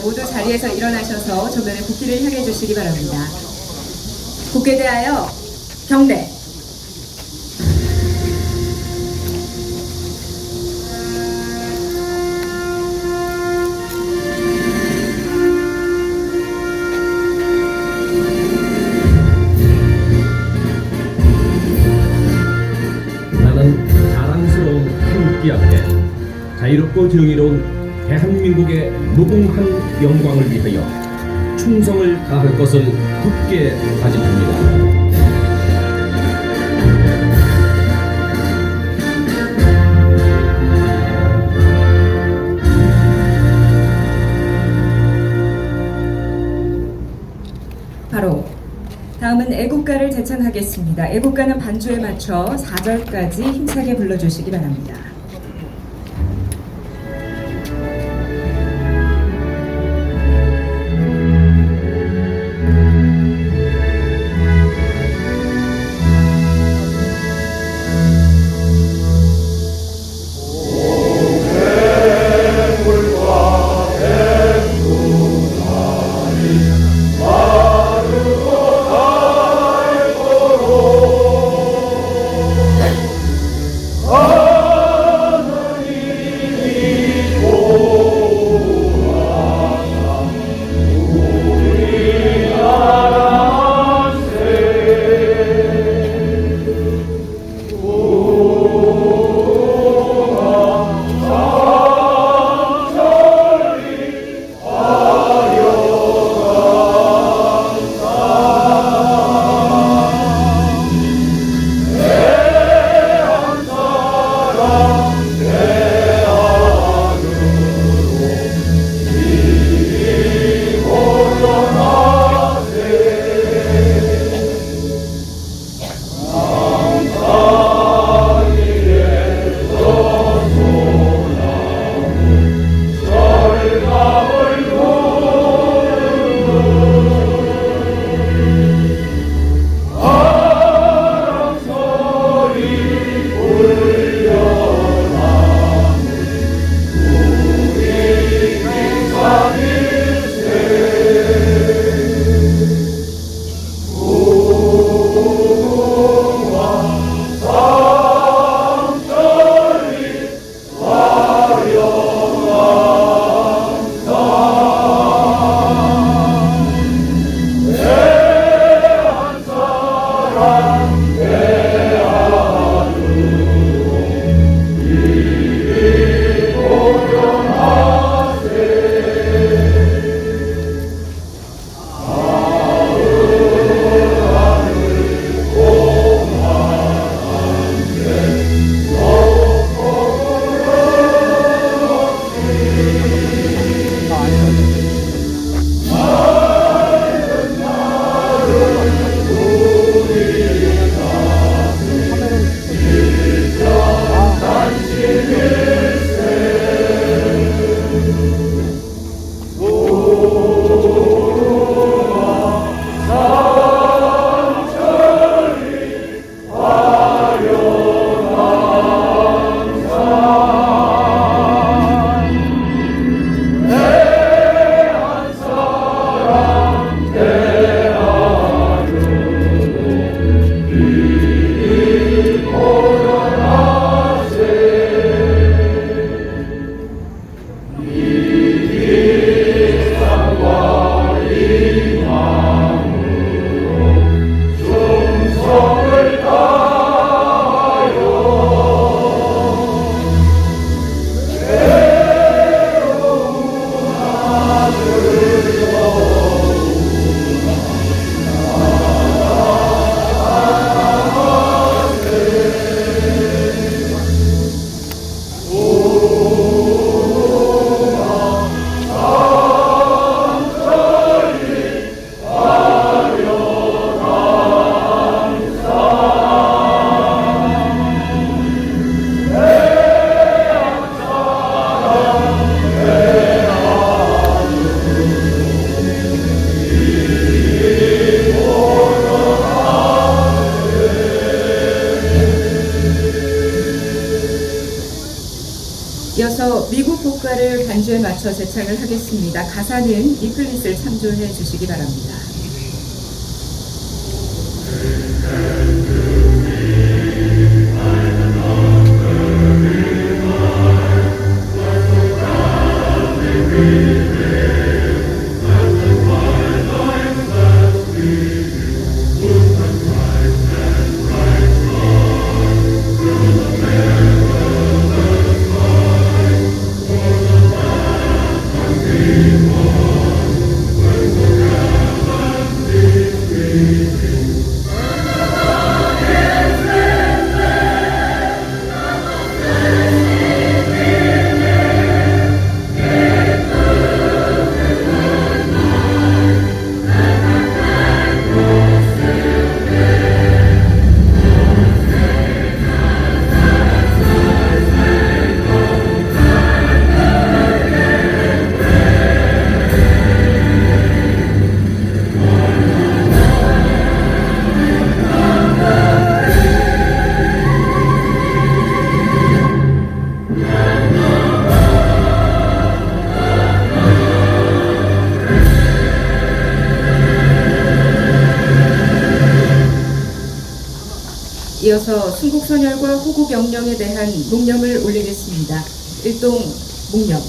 모두 자리에서 일어나셔서 전면에 국기를 향해 주시기 바랍니다. 국기에 대하여 경례. 나는 자랑스러운 태극기 앞에 자유롭고 정의로운 대한민국의 무궁한 영광을 위하여 충성을 다할 것을 굳게 다짐합니다. 바로 다음은 애국가를 제창하겠습니다. 애국가는 반주에 맞춰 4절까지 힘차게 불러주시기 바랍니다. 아 반주에 맞춰 제창을 하겠습니다. 가사는 리플릿을 참조해 주시기 바랍니다. 이어서 순국선열과 호국영령에 대한 묵념을 올리겠습니다. 일동 묵념.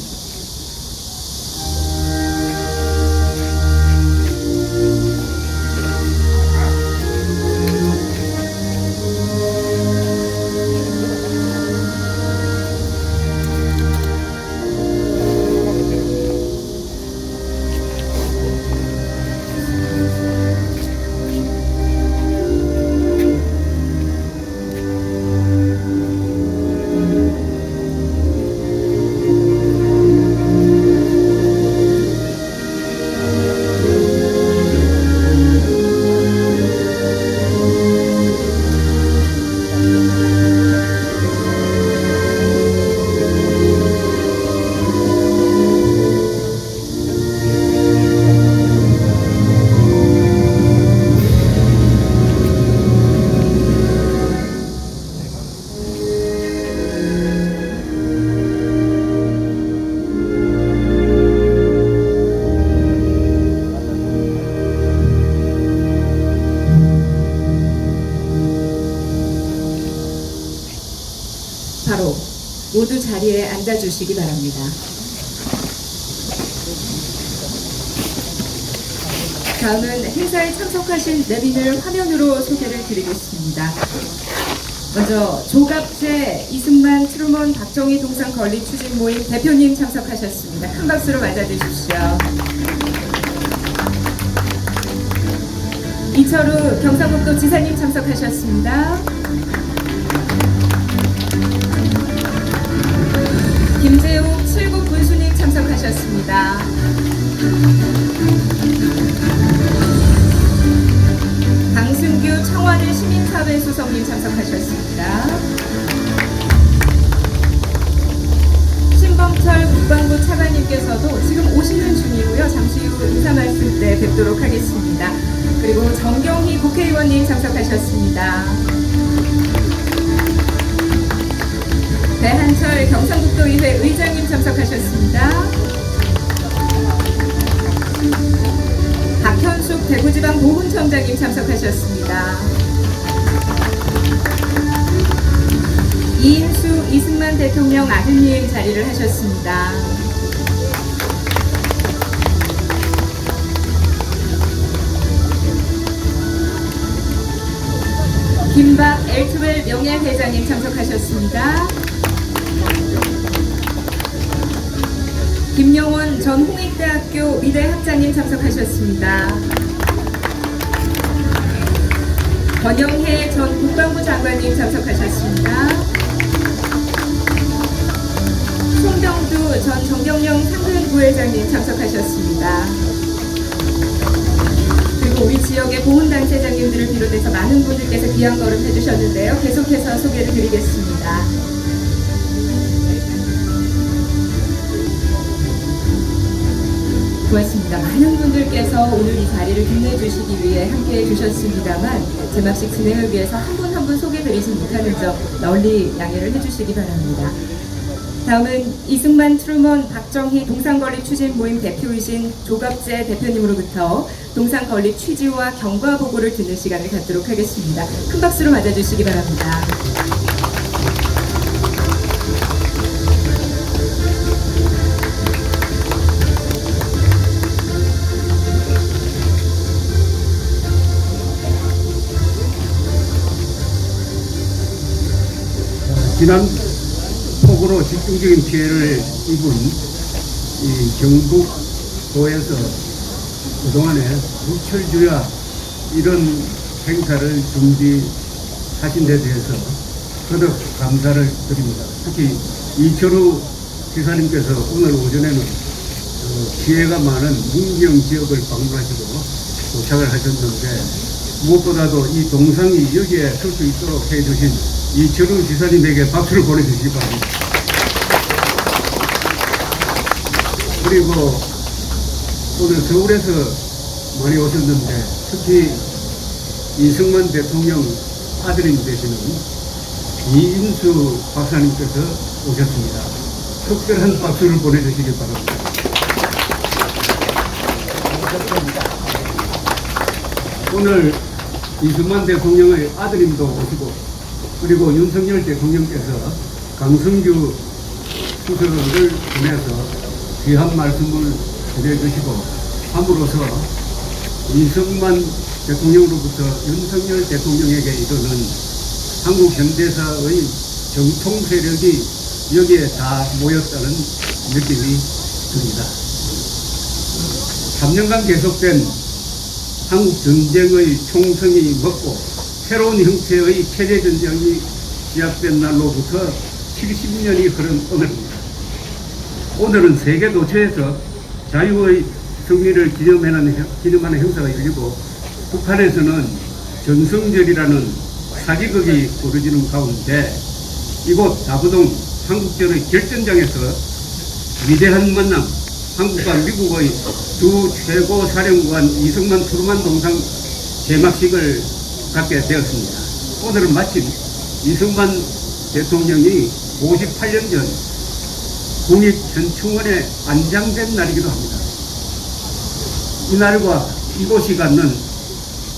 바로 모두 자리에 앉아주시기 바랍니다. 다음은 행사에 참석하신 내빈을 화면으로 소개를 드리겠습니다. 먼저 조갑제 이승만 트루먼 박정희 동상 건립 추진 모임 대표님 참석하셨습니다. 큰 박수로 맞아주십시오. 이철우 경상북도 지사님 참석하셨습니다. 김재욱 7국 군수님 참석하셨습니다. 강승규 청와대 시민사회 수석님 참석하셨습니다. 신범철 국방부 차관님께서도 지금 오시는 중이고요. 잠시 후 인사 말씀 때 뵙도록 하겠습니다. 그리고 정경희 국회의원님 참석하셨습니다. 배한철 경상북도의회 의장님 참석하셨습니다. 박현숙 대구지방 보훈청장님 참석하셨습니다. 이인수 이승만 대통령 아드님 자리를 하셨습니다. 김박 엘트웰 명예회장님 참석하셨습니다. 김영원 전 홍익대학교 미대학장님 참석하셨습니다. 권영혜 전 국방부 장관님 참석하셨습니다. 송병두 전 정경영 상근부회장님 참석하셨습니다. 그리고 우리 지역의 보훈단체장님들을 비롯해서 많은 분들께서 귀한 걸음 해주셨는데요. 계속해서 소개를 드리겠습니다. 고맙습니다. 많은 분들께서 오늘 이 자리를 빛내주시기 위해 함께해 주셨습니다만 제막식 진행을 위해서 한 분 한 분 소개드리지 못하는 점 널리 양해를 해주시기 바랍니다. 다음은 이승만, 트루먼, 박정희 동상건립 추진 모임 대표이신 조갑재 대표님으로부터 동상건립 취지와 경과 보고를 듣는 시간을 갖도록 하겠습니다. 큰 박수로 맞아주시기 바랍니다. 지난 폭우로 집중적인 피해를 입은 이 경북도에서 그동안에 무철주야 이런 행사를 준비하신 데 대해서 거듭 감사를 드립니다. 특히 이철우 지사님께서 오늘 오전에는 피해가 많은 문경 지역을 방문하시고 도착을 하셨는데 무엇보다도 이 동상이 여기에 설 수 있도록 해주신 이철우 지사님에게 박수를 보내주시기 바랍니다. 그리고 오늘 서울에서 많이 오셨는데 특히 이승만 대통령 아들이 되시는 이인수 박사님께서 오셨습니다. 특별한 박수를 보내주시기 바랍니다. 오늘 이승만 대통령의 아드님도 오시고 그리고 윤석열 대통령께서 강성규 수석을 보내서 귀한 말씀을 전해주시고 함으로써 이승만 대통령으로부터 윤석열 대통령에게 이르는 한국 현대사의 정통 세력이 여기에 다 모였다는 느낌이 듭니다. 3년간 계속된 한국 전쟁의 총성이 먹고 새로운 형태의 체제전쟁이 시작된 날로부터 70년이 흐른 오늘입니다. 오늘은 세계 도처에서 자유의 승리를 기념하는 행사가 열리고 북한에서는 전승절이라는 사직극이 벌어지는 가운데 이곳 다부동 한국전의 결전장에서 위대한 만남 한국과 미국의 두 최고 사령관 이승만 트루먼 동상 개막식을 갖게 되었습니다. 오늘은 마침 이승만 대통령이 58년 전 국립현충원에 안장된 날이기도 합니다. 이날과 이곳이 갖는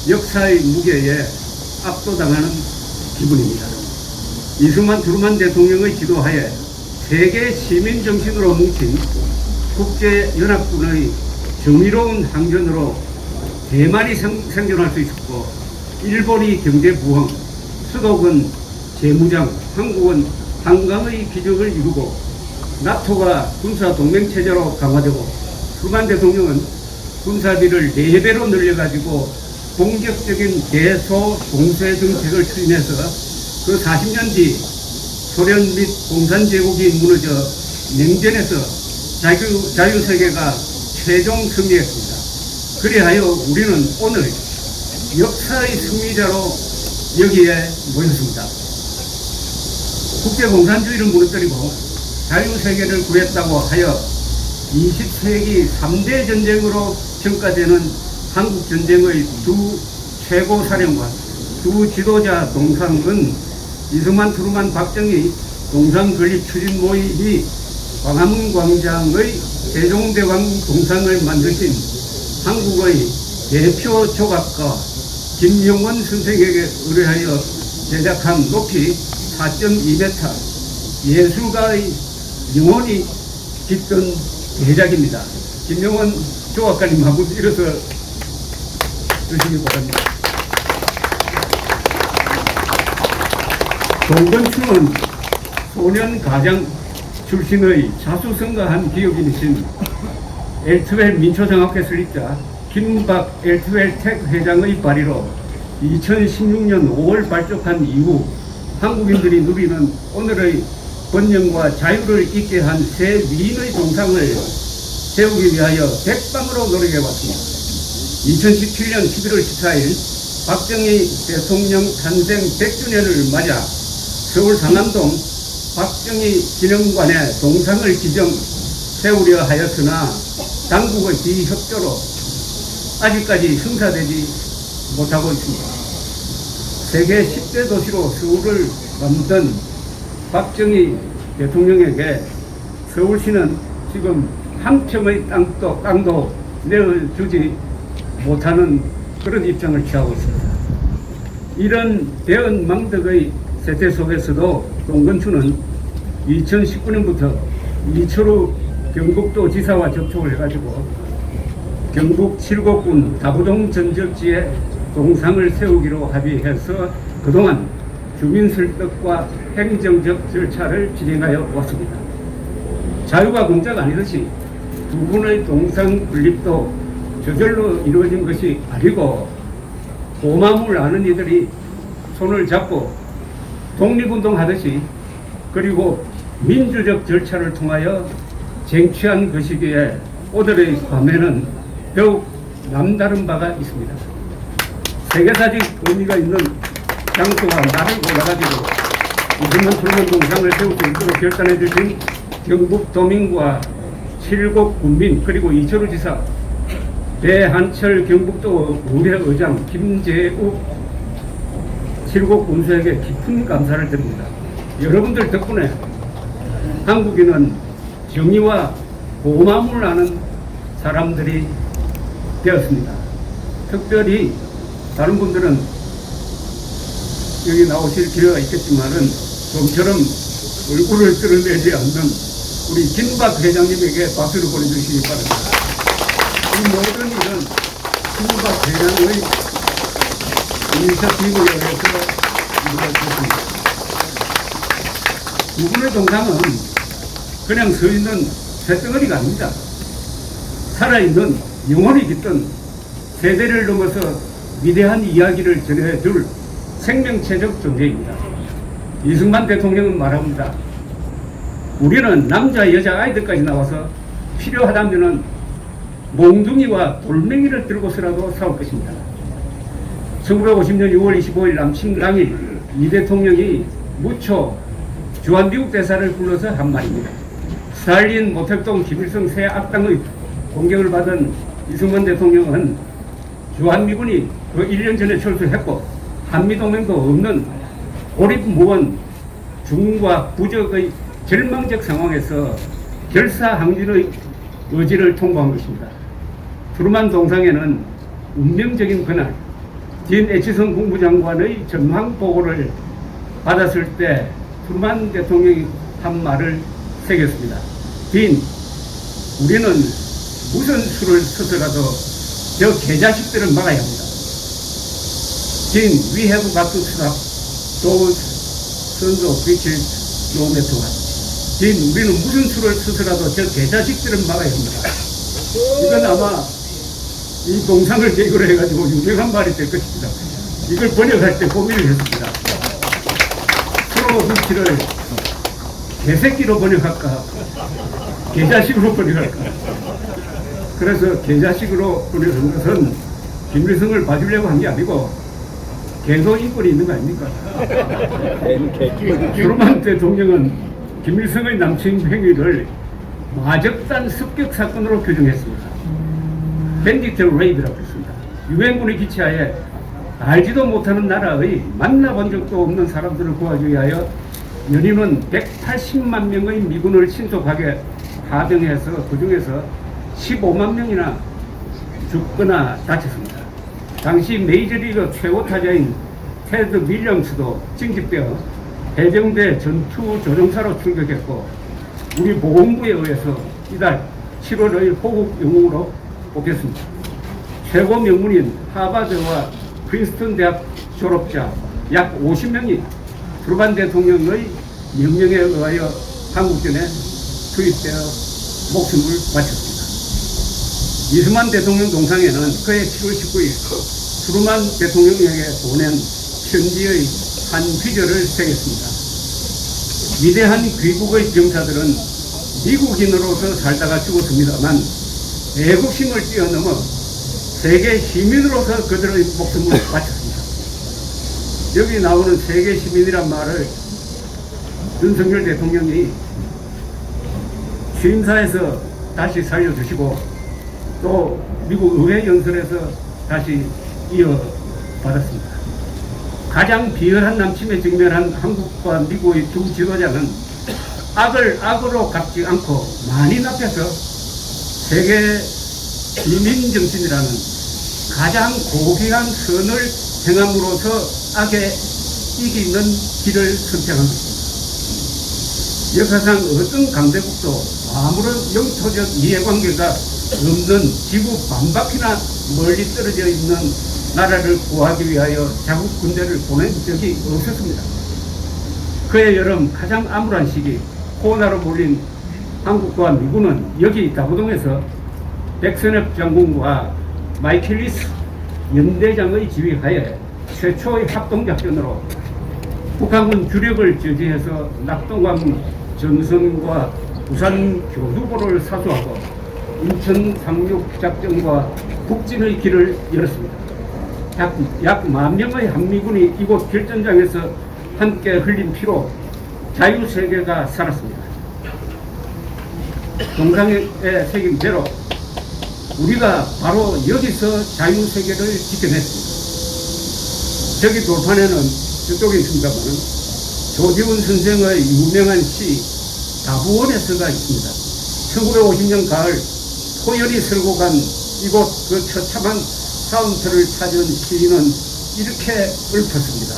역사의 무게에 압도당하는 기분입니다. 이승만 트루먼 대통령의 지도하에 세계 시민 정신으로 뭉친 국제연합군의 정의로운 항전으로 대만이 생존할 수 있었고 일본이 경제 부흥, 서독은 재무장, 한국은 한강의 기적을 이루고 나토가 군사 동맹 체제로 강화되고 트루먼 대통령은 군사비를 4배로 늘려가지고 공격적인 대소 공세 정책을 추진해서 그 40년 뒤 소련 및 공산제국이 무너져 냉전에서 자유세계가 최종 승리했습니다. 그리하여 우리는 오늘 역사의 승리자로 여기에 모였습니다. 국제공산주의를 무너뜨리고 자유세계를 구했다고 하여 20세기 3대 전쟁으로 평가되는 한국전쟁의 두 최고 사령관, 두 지도자 동상은 이승만, 트루먼, 박정희 동상건립 추진 모임이 광화문 광장의 세종대왕 동상을 만드신 한국의 대표 조각가 김용원 선생에게 의뢰하여 제작한 높이 4.2m 예술가의 영혼이 깃든 대작입니다. 김용원 조각가님 한번 일어서 주시기 바랍니다. 동건춘은 소년 가장 출신의 자수성가한 기업인이신 엘트웰 민초정학회 설립자 김박 엘트웰 텍 회장의 발의로 2016년 5월 발족한 이후 한국인들이 누리는 오늘의 번영과 자유를 있게 한 새 미인의 동상을 세우기 위하여 백방으로 노력해왔습니다. 2017년 11월 14일 박정희 대통령 탄생 100주년을 맞아 서울 상암동 박정희 기념관에 동상을 지정 세우려 하였으나 당국의 비협조로 아직까지 성사되지 못하고 있습니다. 세계 10대 도시로 서울을 만든 박정희 대통령에게 서울시는 지금 한 평의 땅도 내어주지 못하는 그런 입장을 취하고 있습니다. 이런 대언망덕의 세태 속에서도 동건추는 2019년부터 이철우 경북도 지사와 접촉을 해가지고 경북 칠곡군 다부동 전적지에 동상을 세우기로 합의해서 그동안 주민 설득과 행정적 절차를 진행하여 왔습니다. 자유가 공짜가 아니듯이 두 분의 동상 건립도 저절로 이루어진 것이 아니고 고마움을 아는 이들이 손을 잡고 독립운동하듯이 그리고 민주적 절차를 통하여 쟁취한 것이기에 오늘의 밤에는 더욱 남다른 바가 있습니다. 세계사적 의미가 있는 장소와 날을 골라가지고 이승만 트루먼 동상을 세울 수 있도록 결단해 주신 경북 도민과 칠곡 군민 그리고 이철우 지사, 배한철 경북도 의회 의장, 김재욱 칠곡 군수에게 깊은 감사를 드립니다. 여러분들 덕분에 한국인은 정의와 고마움을 아는 사람들이 되었습니다. 특별히 다른 분들은 여기 나오실 기회가 있겠지만은 좀처럼 얼굴을 드러내지 않는 우리 김박 회장님에게 박수를 보내주시기 바랍니다. 이 모든 일은 김박 회장의 이니셔티브에 의해서 이루어졌습니다. 두 분의 동상은 그냥 서 있는 쇳덩어리가 아닙니다. 살아있는 영혼이 깃든 세대를 넘어서 위대한 이야기를 전해줄 생명체적 존재입니다. 이승만 대통령은 말합니다. 우리는 남자, 여자, 아이들까지 나와서 필요하다면 몽둥이와 돌멩이를 들고서라도 싸울 것입니다. 1950년 6월 25일 남침 당일 이 대통령이 무초 주한미국 대사를 불러서 한 말입니다. 스탈린, 모택동, 김일성 세 악당의 공격을 받은 이승만 대통령은 주한미군이 그 1년 전에 철수했고 한미동맹도 없는 고립무원 중과 부적의 절망적 상황에서 결사항진의 의지를 통보한 것입니다. 트루만 동상에는 운명적인 그날 딘 애치성 국무장관의 전망 보고를 받았을 때 트루만 대통령이 한 말을 새겼습니다. 딘, 우리는 무슨 수를 써서라도 저 개자식들을 막아야 합니다. 딘, we have got to stop those sons of bitches no matter what. 딘, 우리는 무슨 수를 써서라도 저 개자식들을 막아야 합니다. 이건 아마 이 동상을 계기로 해가지고 유명한 말이 될 것입니다. 이걸 번역할 때 고민을 했습니다. 서로 비치를 개새끼로 번역할까, 개자식으로 번역할까. 그래서 개자식으로 번역한 것은 김일성을 봐주려고 한 게 아니고 개도 인권이 있는 거 아닙니까? 트루만 대통령은 김일성의 남친 행위를 마적단 습격 사건으로 규정했습니다. 밴디트 레이드라고 했습니다. 유엔군의 기치하에 알지도 못하는 나라의 만나본 적도 없는 사람들을 구하기 위하여 연임은 180만 명의 미군을 신속하게 파병해서 그 중에서 15만 명이나 죽거나 다쳤습니다. 당시 메이저리그 최고 타자인 테드 윌리엄스도 징집되어 해병대 전투 조종사로 출격했고 우리 보건부에 의해서 이달 7월의 호국 영웅으로 뽑혔습니다. 최고 명문인 하버드와 프린스턴 대학 졸업자 약 50명이 트루만 대통령의 명령에 의하여 한국전에 투입되어 목숨을 바쳤습니다. 이승만 대통령 동상에는 그해 7월 19일 트루만 대통령에게 보낸 편지의 한 귀절을 새겼습니다. 위대한 귀국의 병사들은 미국인으로서 살다가 죽었습니다만 애국심을 뛰어넘어 세계 시민으로서 그들의 목숨을 바쳤습니다. 여기 나오는 세계 시민이란 말을 윤석열 대통령이 취임사에서 다시 살려주시고 또 미국 의회 연설에서 다시 이어받았습니다. 가장 비열한 남침에 직면한 한국과 미국의 두 지도자는 악을 악으로 갚지 않고 만인 앞에서 세계 시민정신이라는 가장 고귀한 선을 행함으로써 악에 이기는 길을 선택한 것입니다. 역사상 어떤 강대국도 아무런 영토적 이해관계가 없는 지구 반바퀴나 멀리 떨어져 있는 나라를 구하기 위하여 자국 군대를 보낸 적이 없었습니다. 그해 여름 가장 암울한 시기 코로나로 몰린 한국과 미군은 여기 다부동에서 백선엽 장군과 마이켈리스 연대장의 지휘하에 최초의 합동작전으로 북한군 주력을 저지해서 낙동강 전선과 부산 교두보를 사수하고 인천 상륙작전과 북진의 길을 열었습니다. 약 10,000명의 한미군이 이곳 결전장에서 함께 흘린 피로 자유세계가 살았습니다. 동상의 책임대로 우리가 바로 여기서 자유세계를 지켜냈습니다. 저기 돌판에는 저쪽에 있습니다만 조지훈 선생의 유명한 시 다부원에서가 있습니다. 1950년 가을 토열이 설고 간 이곳 그 처참한 사운터를 찾은 시인은 이렇게 읊었습니다.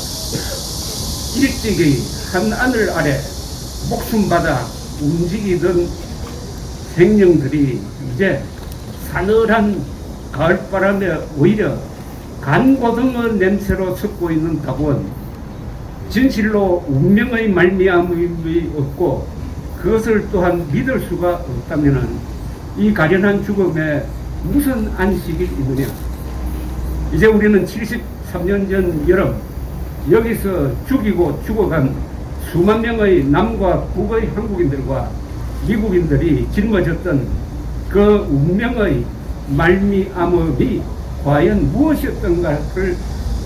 일찍이 한 하늘 아래 목숨받아 움직이던 생명들이 이제 사늘한 가을바람에 오히려 간고등어 냄새로 섞고 있는 다부원. 진실로 운명의 말미암음이 없고 그것을 또한 믿을 수가 없다면 이 가련한 죽음에 무슨 안식이 있느냐. 이제 우리는 73년 전 여름 여기서 죽이고 죽어간 수만 명의 남과 북의 한국인들과 미국인들이 짊어졌던 그 운명의 말미암음이 과연 무엇이었던가를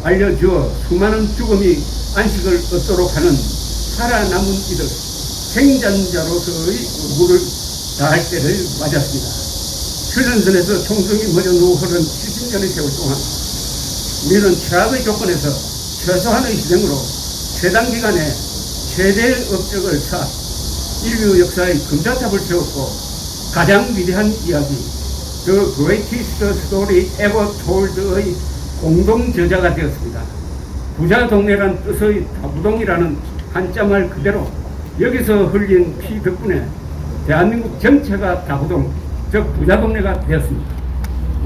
알려주어 수많은 죽음이 안식을 얻도록 하는 살아남은 이들 생존자로서의 의무를 다할 때를 맞았습니다. 휴전선에서 총성이 먼저 흐른 70년의 세월 동안 우리는 최악의 조건에서 최소한의 희생으로 최단기간에 최대의 업적을 쌓아 인류 역사의 금자탑을 세웠고 가장 위대한 이야기 The Greatest Story Ever Told의 공동 저자가 되었습니다. 부자 동네란 뜻의 다부동이라는 한자말 그대로 여기서 흘린 피 덕분에 대한민국 전체가 다부동, 즉 부자 동네가 되었습니다.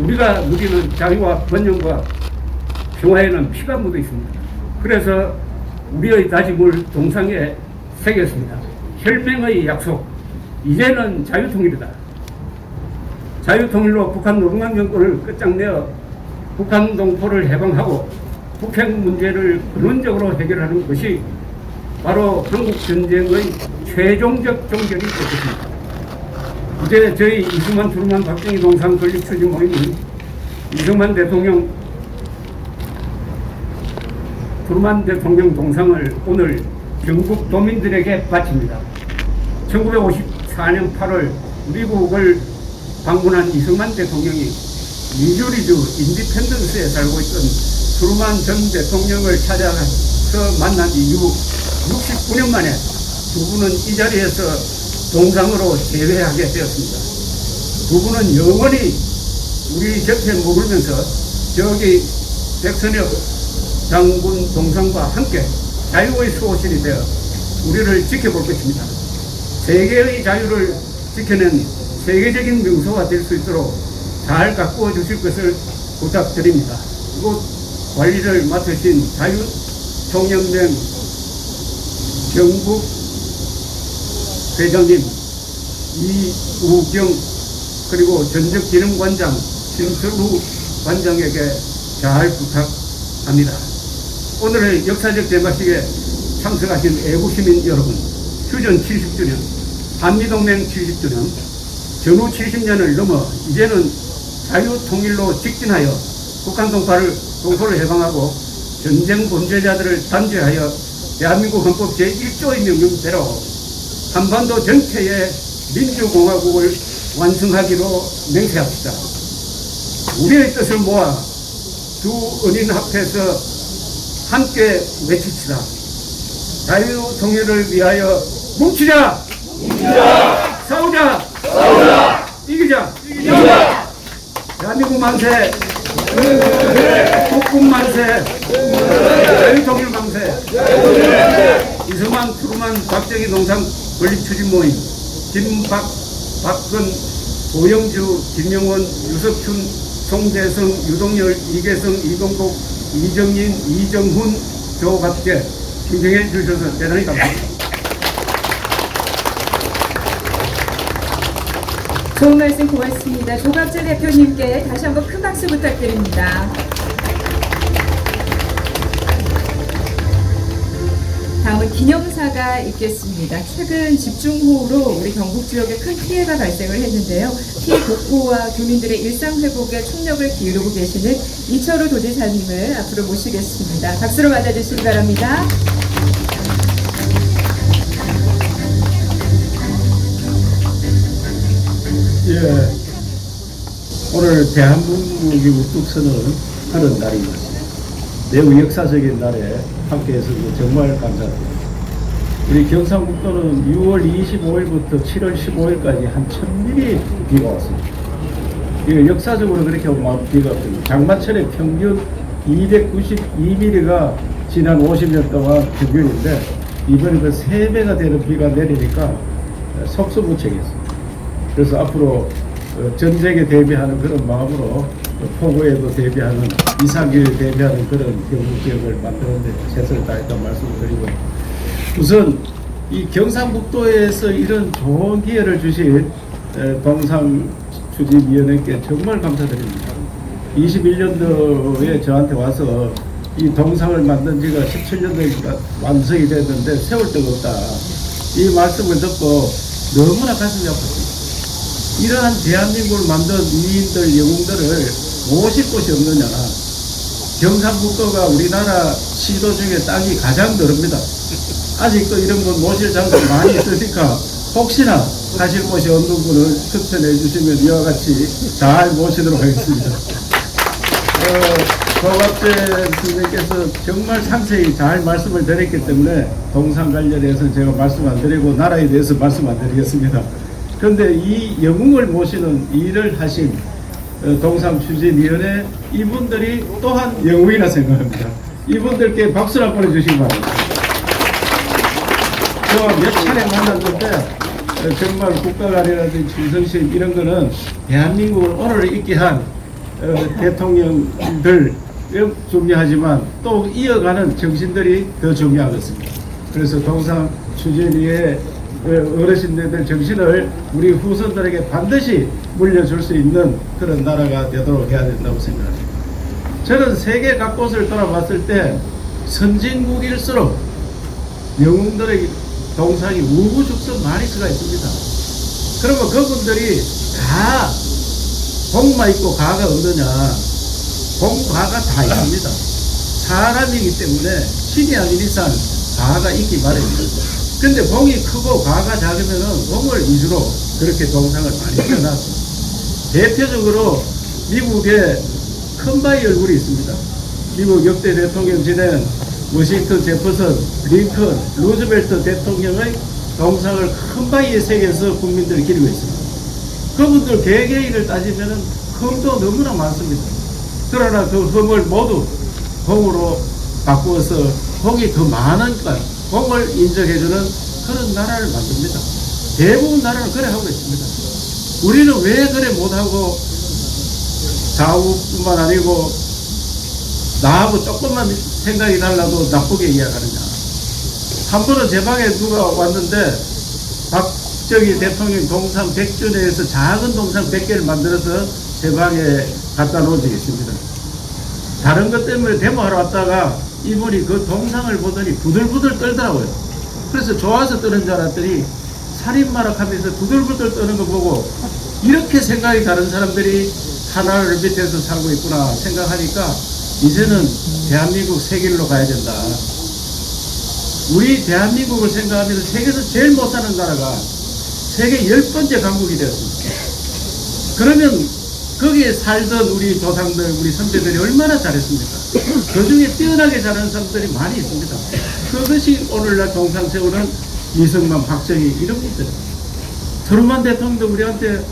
우리가 누리는 자유와 번영과 평화에는 피가 묻어 있습니다. 그래서 우리의 다짐을 동상에 새겼습니다. 혈맹의 약속, 이제는 자유통일이다. 자유통일로 북한 노동당 정권을 끝장내어 북한 동포를 해방하고 북핵 문제를 근원적으로 해결하는 것이 바로 한국전쟁의 최종적 종결이 되겠습니다. 이제 저희 이승만 트루먼 박정희 동상 건립 추진 모임은 이승만 대통령 트루먼 대통령 동상을 오늘 경북 도민들에게 바칩니다. 1954년 8월 미국을 방문한 이승만 대통령이 미주리주 인디펜던스에 살고 있던 트루먼 전 대통령을 찾아가서 만난 이후 69년 만에 두 분은 이 자리에서 동상으로 재회하게 되었습니다. 두 분은 영원히 우리 곁에 머물면서 저기 백선엽 장군 동상과 함께 자유의 수호신이 되어 우리를 지켜볼 것입니다. 세계의 자유를 지켜낸 세계적인 명소가 될 수 있도록 잘 가꾸어 주실 것을 부탁드립니다. 이곳 관리를 맡으신 자유총연맹 경북 회장님 이우경 그리고 전적기능관장 신설우 관장에게 잘 부탁합니다. 오늘의 역사적 대마식에 참석하신 애국시민 여러분, 휴전 70주년, 한미동맹 70주년, 전후 70년을 넘어 이제는 자유통일로 직진하여 북한 동포를 해방하고 전쟁 범죄자들을 단죄하여 대한민국 헌법 제1조의 명령대로 한반도 전체의 민주공화국을 완성하기로 맹세합시다. 우리의 뜻을 모아 두 은인 앞에서 함께 외칩시다. 자유통일을 위하여 뭉치자! 싸우자! 이기자! 대한민국 만세! 국군 만세! 자유통일 만세! 이승만, 트루만, 박정희 농상 건립추진 모임, 김박, 박근, 고영주, 김영원, 유석춘, 송대성, 유동열, 이계성, 이동국, 이정인, 이정훈, 조갑재 신청해 주셔서 대단히 감사합니다. 좋은 말씀 고맙습니다. 조갑재 대표님께 다시 한번 큰 박수 부탁드립니다. 다음은 기념사가 있겠습니다. 최근 집중호우로 우리 경북 지역에 큰 피해가 발생을 했는데요. 피해 복구와 교민들의 일상 회복에 총력을 기울이고 계시는 이철우 도지사님을 앞으로 모시겠습니다. 박수로 맞아주시기 바랍니다. 예, 오늘 대한민국이 우뚝 서는 그런 날입니다. 매우 역사적인 날에 함께해서 정말 감사합니다. 우리 경상북도는 6월 25일부터 7월 15일까지 한 1000mm 비가 왔습니다. 이게 역사적으로 그렇게 비가 왔습니다. 장마철에 평균 292mm가 지난 50년 동안 평균인데 이번에 그 3배가 되는 비가 내리니까 속수무책이었습니다. 그래서 앞으로 전쟁에 대비하는 그런 마음으로 폭우에도 대비하는 이상기를 대비하는 그런 경북 지역을 만드는 데 최선을 다했다는 말씀을 드리고, 우선 이 경상북도에서 이런 좋은 기회를 주신 동상추진위원회께 정말 감사드립니다. 21년도에 저한테 와서 이 동상을 만든 지가 17년도에 완성이 됐는데 세울 데가 없다, 이 말씀을 듣고 너무나 가슴이 아팠습니다. 이러한 대한민국을 만든 위인들, 영웅들을 모실 곳이 없느냐. 경상북도가 우리나라 시도 중에 땅이 가장 넓습니다. 아직도 이런 분 모실 장소가 많이 있으니까 혹시나 가실 곳이 없는 분을 추천해 주시면 이와 같이 잘 모시도록 하겠습니다. 조갑재 선생님께서 정말 상세히 잘 말씀을 드렸기 때문에 동상 관련해서 제가 말씀 안 드리고 나라에 대해서 말씀 안 드리겠습니다. 그런데 이 영웅을 모시는 일을 하신 동상추진위원회 이분들이 또한 영웅이라 생각합니다. 이분들께 박수를 한번 보내주시기 바랍니다. 저와 몇 차례 만났는데 정말 국가관이라든지 충성심 이런 거는 대한민국을 오늘 있게 한 대통령들 중요하지만 또 이어가는 정신들이 더 중요하겠습니다. 그래서 동상추진위의 어르신들 정신을 우리 후손들에게 반드시 물려줄 수 있는 그런 나라가 되도록 해야 된다고 생각합니다. 저는 세계 각곳을 돌아봤을 때 선진국일수록 영웅들의 동상이 우후죽순 많이 수가 있습니다. 그러면 그분들이 다 복만 있고 가가 없느냐? 복가가 다 있습니다. 사람이기 때문에 신이 아닌 이상 가가 있기 마련입니다. 근데 봉이 크고 가가 작으면은 봉을 위주로 그렇게 동상을 많이 표현하죠. 대표적으로 미국에 큰 바위 얼굴이 있습니다. 미국 역대 대통령 지낸 워싱턴 제퍼슨, 링컨, 루즈벨트 대통령의 동상을 큰 바위에 새겨서 국민들이 기리고 있습니다. 그분들 개개인을 따지면은 흠도 너무나 많습니다. 그러나 그 흠을 모두 봉으로 바꾸어서 봉이 더 많으니까 봉을 인정해주는 그런 나라를 만듭니다. 대부분 나라는 그래 하고 있습니다. 우리는 왜 그래 못하고 좌우뿐만 아니고 나하고 조금만 생각이 달라도 나쁘게 이야기하느냐. 한 번은 제 방에 누가 왔는데 박정희 대통령 동상 100주년에서 작은 동상 100개를 만들어서 제 방에 갖다 놓은 적이 있습니다. 다른 것 때문에 데모하러 왔다가 이분이 그 동상을 보더니 부들부들 떨더라고요. 그래서 좋아서 떠는 줄 알았더니 살인마락 하면서 부들부들 떠는 거 보고 이렇게 생각이 다른 사람들이 하나를 밑에서 살고 있구나 생각하니까 이제는 대한민국 새 길로 가야 된다. 우리 대한민국을 생각하면서 세계에서 제일 못 사는 나라가 세계 10번째 강국이 되었습니다. 그러면 거기에 살던 우리 조상들, 우리 선배들이 얼마나 잘했습니까? 그 중에 뛰어나게 잘하는 사람들이 많이 있습니다. 그것이 오늘날 동상 세우는 이승만, 박정희 이런 분들. 트루먼 대통령도 우리한테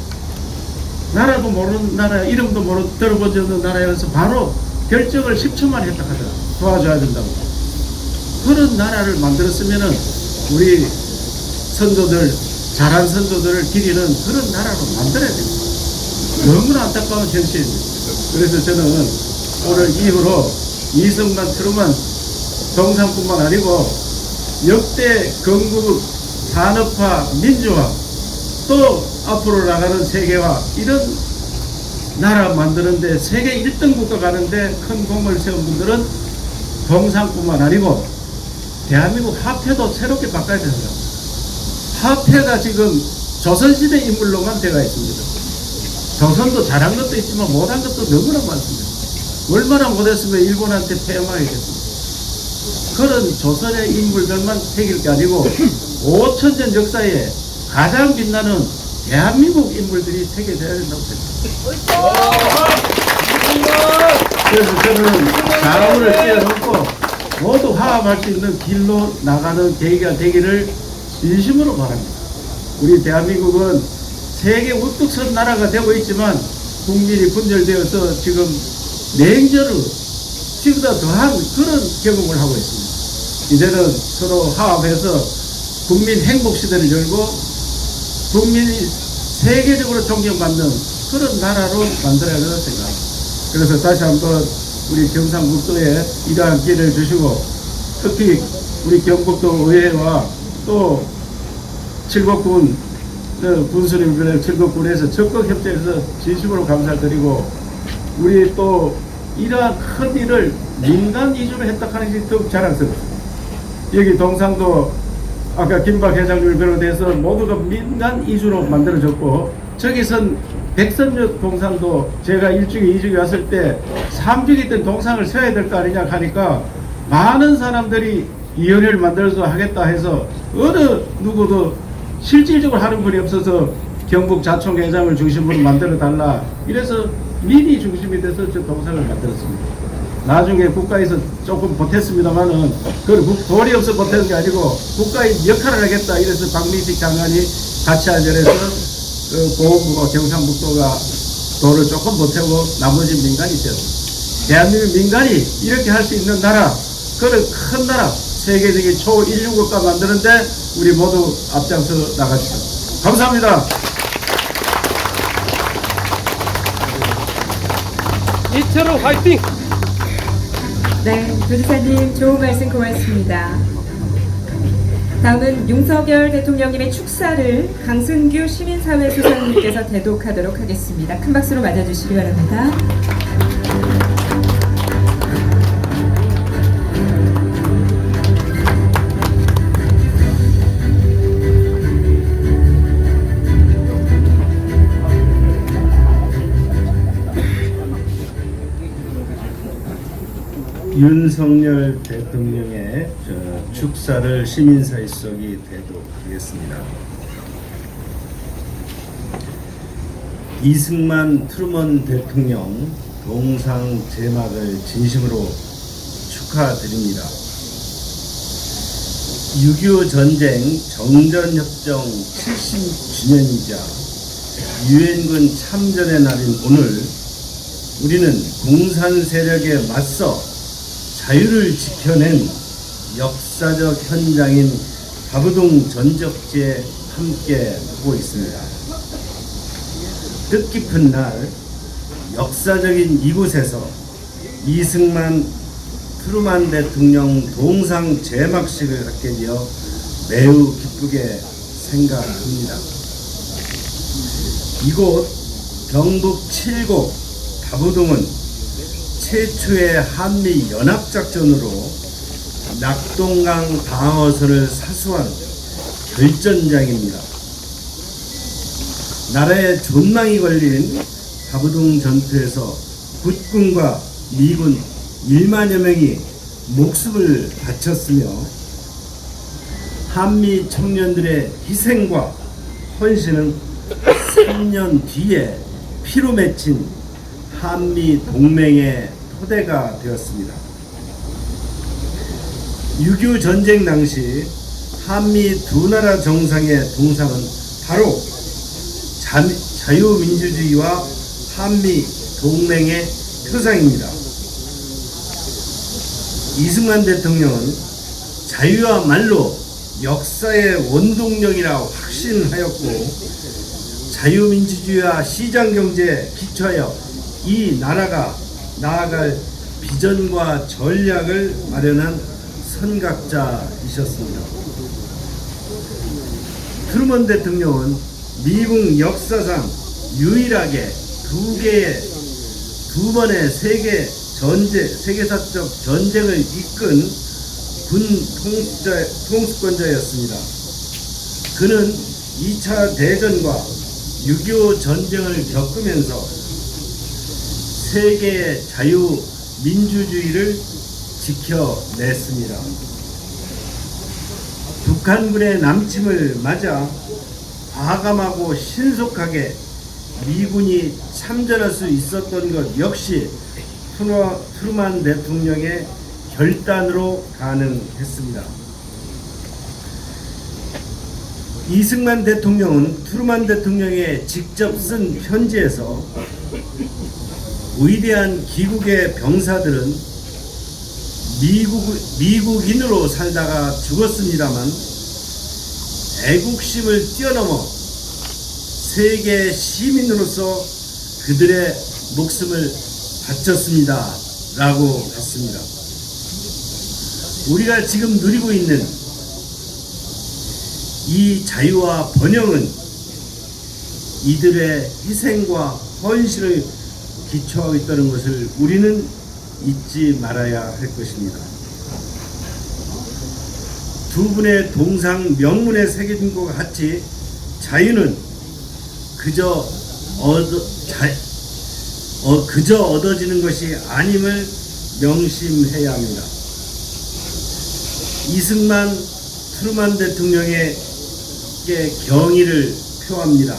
나라도 모르는 나라, 이름도 들어본 적 없는 나라여서 바로 결정을 10초만 했다 하더라. 도와줘야 된다고. 그런 나라를 만들었으면은 우리 선조들, 잘한 선조들을 기리는 그런 나라로 만들어야 됩니다. 너무나 안타까운 현실입니다. 그래서 저는 오늘 이후로 이승만, 트루먼, 동상뿐만 아니고 역대 건국 산업화, 민주화, 또 앞으로 나가는 세계화, 이런 나라 만드는데 세계 1등 국가 가는데 큰 공을 세운 분들은 동상뿐만 아니고 대한민국 화폐도 새롭게 바꿔야 된다. 화폐가 지금 조선시대 인물로만 되어 있습니다. 조선도 잘한 것도 있지만 못한 것도 너무나 많습니다. 얼마나 못했으면 일본한테 패망하겠습니까? 그런 조선의 인물들만 새길 게 아니고 5천년 역사에 가장 빛나는 대한민국 인물들이 새겨져야 된다고 생각합니다. 그래서 저는 자원을 뛰어넘고 모두 화합할 수 있는 길로 나가는 계기가 되기를 진심으로 바랍니다. 우리 대한민국은 세계 우뚝 선 나라가 되고 있지만 국민이 분열되어서 지금 냉전으로 지금보다 더한 그런 경험을 하고 있습니다. 이제는 서로 화합해서 국민 행복 시대를 열고 국민이 세계적으로 존경받는 그런 나라로 만들어야 된다고 생각합니다. 그래서 다시 한번 우리 경상북도에 이러한 기회를 주시고 특히 우리 경북도 의회와 또 칠곡군 군수님들의 칠곡군에서 적극 협조해서 진심으로 감사드리고 우리 또 이러한 큰 일을 민간 위주로 했다 하는 것이 더욱 자랑스럽습니다. 여기 동상도 아까 김박 회장님을 비롯해서 모두가 민간 위주로 만들어졌고 저기선 백선역 동상도 제가 1주기 2주기 왔을 때 3주기 때 동상을 세워야 될 거 아니냐 하니까 많은 사람들이 위원회를 만들어서 하겠다 해서 어느 누구도 실질적으로 하는 분이 없어서 경북 자총회장을 중심으로 만들어 달라 이래서 민이 중심이 돼서 저 동상을 만들었습니다. 나중에 국가에서 조금 보탰습니다만은 그걸 돈이 없어 보태는 게 아니고 국가의 역할을 하겠다 이래서 박민식 장관이 같이 하자해서 보훈부가 경상북도가 돈을 조금 보태고 나머지 민간이 되었습니다. 대한민국 민간이 이렇게 할 수 있는 나라, 그런 큰 나라, 세계적인 초인류 국가 만드는데 우리 모두 앞장서 나가시죠. 감사합니다. 이철호 화이팅! 네, 도지사님 좋은 말씀 고맙습니다. 다음은 윤석열 대통령님의 축사를 강승규 시민사회 소장님께서 대독하도록 하겠습니다. 큰 박수로 맞아주시기 바랍니다. 윤석열 대통령의 축사를 시민사회 수석이 대독하겠습니다. 이승만 트루먼 대통령 동상 제막을 진심으로 축하드립니다. 6.25 전쟁 정전협정 70주년이자 유엔군 참전의 날인 오늘 우리는 공산 세력에 맞서 자유를 지켜낸 역사적 현장인 바부동 전적지에 함께 하고 있습니다. 뜻깊은 날 역사적인 이곳에서 이승만 트루먼 대통령 동상 제막식을 갖게 되어 매우 기쁘게 생각합니다. 이곳 경북 칠곡 바부동은 최초의 한미 연합작전으로 낙동강 방어선을 사수한 결전장입니다. 나라에 존망이 걸린 바부동 전투에서 국군과 미군 1만여 명이 목숨을 바쳤으며 한미 청년들의 희생과 헌신은 3년 뒤에 피로 맺힌 한미 동맹의 토대가 되었습니다. 6.25 전쟁 당시 한미 두 나라 정상의 동상은 바로 자유민주주의와 한미 동맹의 표상입니다. 이승만 대통령은 자유야말로 역사의 원동력이라 확신하였고 자유민주주의와 시장경제에 기초하여 이 나라가 나아갈 비전과 전략을 마련한 선각자이셨습니다. 트루먼 대통령은 미국 역사상 유일하게 두 번의 세계사적 전쟁을 이끈 군 통수권자였습니다. 그는 2차 대전과 6.25 전쟁을 겪으면서 세계의 자유민주주의를 지켜냈습니다. 북한군의 남침을 맞아 과감하고 신속하게 미군이 참전할 수 있었던 것 역시 트루먼 대통령의 결단으로 가능했습니다. 이승만 대통령은 트루먼 대통령의 직접 쓴 편지에서 위대한 기국의 병사들은 미국인으로 살다가 죽었습니다만 애국심을 뛰어넘어 세계 시민으로서 그들의 목숨을 바쳤습니다 라고 했습니다. 우리가 지금 누리고 있는 이 자유와 번영은 이들의 희생과 헌신을 기초하고 있다는 것을 우리는 잊지 말아야 할 것입니다. 두 분의 동상 명문에 새겨진 것 같이 자유는 그저 얻어지는 것이 아님을 명심해야 합니다. 이승만 트루먼 대통령에게 경의를 표합니다.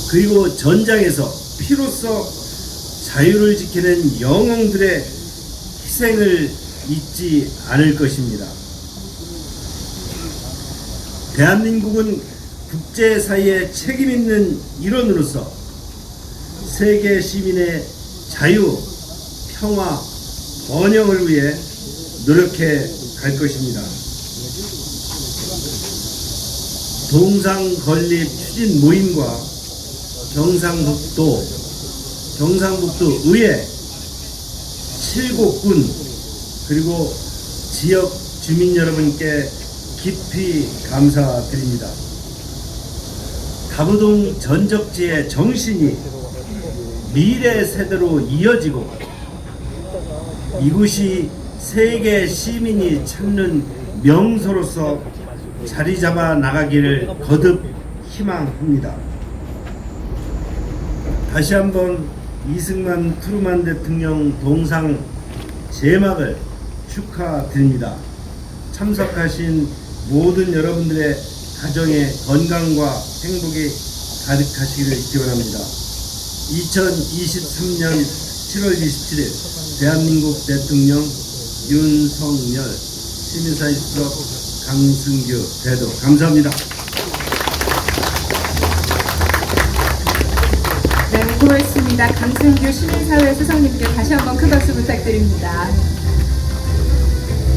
그리고 전장에서 피로써 자유를 지키는 영웅들의 희생을 잊지 않을 것입니다. 대한민국은 국제사회의 책임있는 일원으로서 세계 시민의 자유, 평화, 번영을 위해 노력해 갈 것입니다. 동상 건립 추진 모임과 경상북도 의회 7곳군 그리고 지역 주민 여러분께 깊이 감사드립니다. 다부동 전적지의 정신이 미래 세대로 이어지고 이곳이 세계 시민이 찾는 명소로서 자리 잡아 나가기를 거듭 희망합니다. 다시 한번 이승만 트루먼 대통령 동상 제막을 축하드립니다. 참석하신 모든 여러분들의 가정의 건강과 행복이 가득하시기를 기원합니다. 2023년 7월 27일 대한민국 대통령 윤석열 시민사회 수석 강승규 대도 감사합니다. 네, 고맙습니다. 강승규 시민사회 수석님께 다시 한번 큰 박수 부탁드립니다.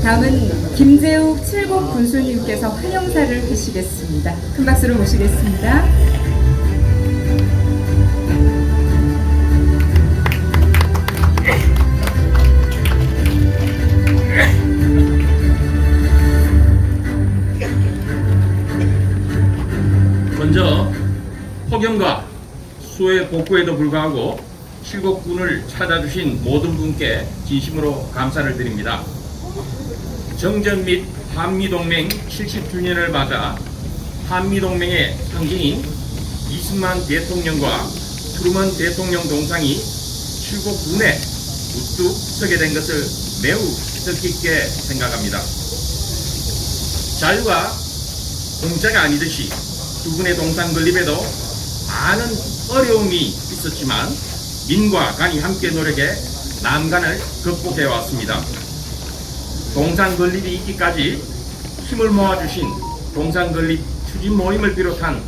다음은 김재욱 칠곡 군수님께서 환영사를 하시겠습니다. 큰 박수로 모시겠습니다. 먼저 폭염과 수해 복구에도 불구하고 칠곡군을 찾아주신 모든 분께 진심으로 감사를 드립니다. 정전 및 한미동맹 70주년을 맞아 한미동맹의 상징인 이승만 대통령과 트루먼 대통령 동상이 칠곡군에 우뚝 서게 된 것을 매우 뜻깊게 생각합니다. 자유가 공짜가 아니듯이 두 분의 동상 건립에도 많은 어려움이 있었지만 민과 간이 함께 노력해 난간을 극복해 왔습니다. 동상 건립이 있기까지 힘을 모아주신 동산건립 추진 모임을 비롯한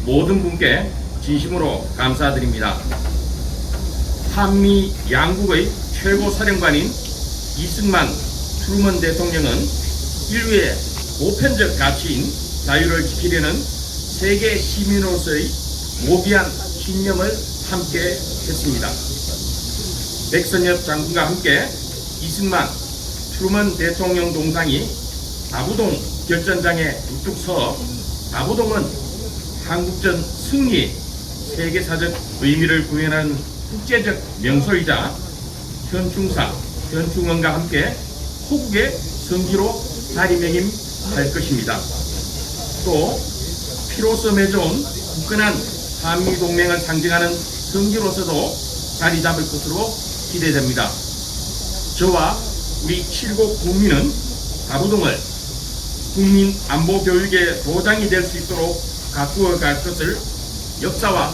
모든 분께 진심으로 감사드립니다. 한미 양국의 최고 사령관인 이승만 트루먼 대통령은 인류의 보편적 가치인 자유를 지키려는 세계 시민으로서의 모비한 신념을 함께 했습니다. 백선엽 장군과 함께 이승만 트루먼 대통령 동상이 다부동 결전장에 우뚝 서 다부동은 한국전 승리의 세계사적 의미를 구현하는 국제적 명소이자 현충원과 함께 호국의 성지로 자리매김할 것입니다. 또 피로서 맺어온 굳건한 한미동맹을 상징하는 성지로서도 자리 잡을 것으로 기대됩니다. 저와 우리 7국 국민은 다부동을 국민 안보 교육의 보장이 될 수 있도록 가꾸어 갈 것을 역사와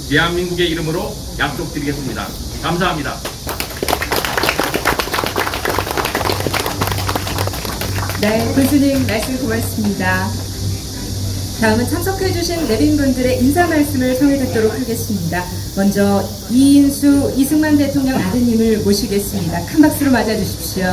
대한민국의 이름으로 약속드리겠습니다. 감사합니다. 네, 교수님 말씀 고맙습니다. 다음은 참석해주신 내빈분들의 인사 말씀을 청해 듣도록 하겠습니다. 먼저 이인수 이승만 대통령 아드님을 모시겠습니다. 큰 박수로 맞아주십시오.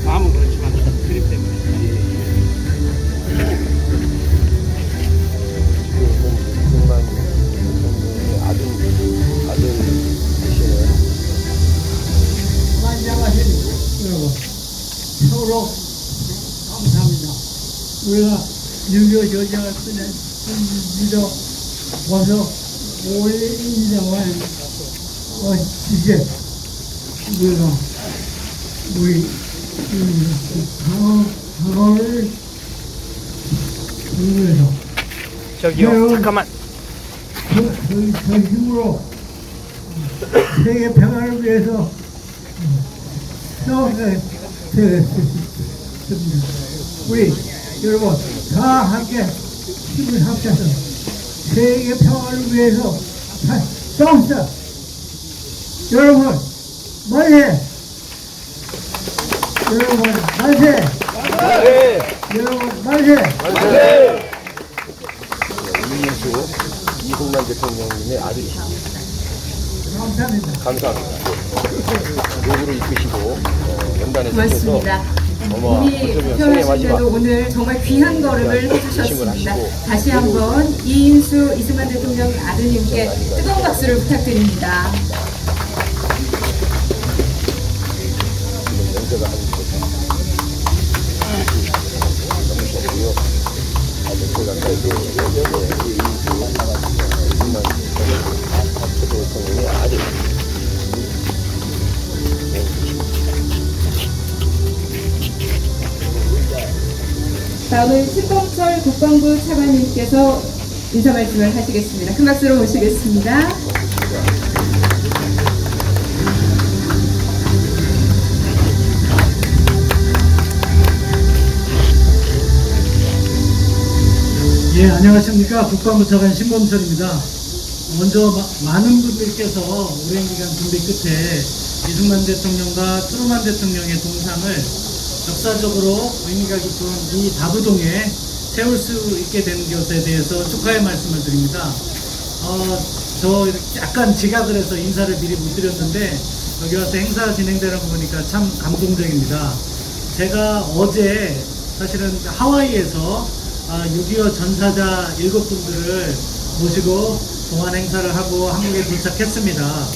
마음은 그렇지만 그림 때문에. 서로 감사합니다. 우리가 6.25 전쟁을 믿어 와서 오래 인정한 지제 우리가 우리 방어를 위해서 저기요, 잠깐만. 저 힘으로 세계 평화를 위해서 싸우게 되었습니다. 우리 여러분 다 함께 힘을 합쳐서 세계 평화를 위해서 싸웁시다. 여러분 만세! 여러분 만세! 여러분 만세! 이인수 이승만 대통령님의 아들이십니다. 감사합니다. 감사합니다. 요구를 이끄시고 연단에 고맙습니다. 우리 표현하신데도 오늘 정말 귀한 걸음을 해주셨습니다. 다시 한번 이인수 이승만 대통령 아드님께 뜨거운 박수를 부탁드립니다. 연세가 한 너무셨고요. 아주 제가 이인수 이승만 대통령의 아들. 다음은 신봉철 국방부 차관님께서 인사 말씀을 하시겠습니다. 큰 박수로 모시겠습니다. 예, 안녕하십니까. 국방부 차관 신봉철입니다. 먼저 많은 분들께서 오랜 기간 준비 끝에 이승만 대통령과 트루먼 대통령의 동상을 역사적으로 의미가 깊은 이 다부동에 세울 수 있게 된 것에 대해서 축하의 말씀을 드립니다. 저 약간 지각을 해서 인사를 미리 못 드렸는데 여기 와서 행사 진행되는 거 보니까 참 감동적입니다. 제가 어제 사실은 하와이에서 6.25 전사자 7분들을 모시고 동안 행사를 하고 한국에 도착했습니다.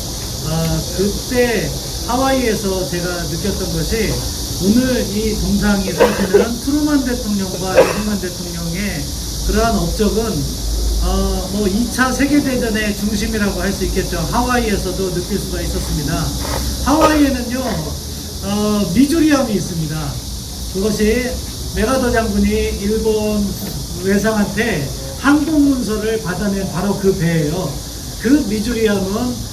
그때 하와이에서 제가 느꼈던 것이 오늘 이 동상이 서시는 트루먼 대통령과 이승만 대통령의 그러한 업적은 뭐 2차 세계대전의 중심이라고 할 수 있겠죠. 하와이에서도 느낄 수가 있었습니다. 하와이에는요, 미주리함이 있습니다. 그것이 메가더 장군이 일본 외상한테 항복문서를 받아낸 바로 그 배예요. 그 미주리함은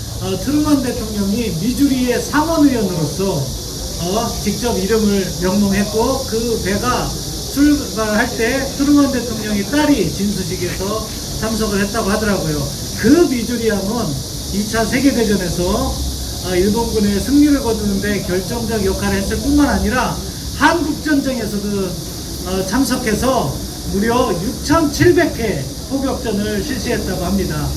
트루먼 대통령이 미주리의 상원의원으로서 직접 이름을 명명했고, 그 배가 출발할 때 트루먼 대통령이 딸이 진수식에서 참석을 했다고 하더라고요. 그 미주리함은 2차 세계대전에서 일본군의 승리를 거두는데 결정적 역할을 했을 뿐만 아니라 한국전쟁에서도 참석해서 무려 6,700회 포격전을 실시했다고 합니다.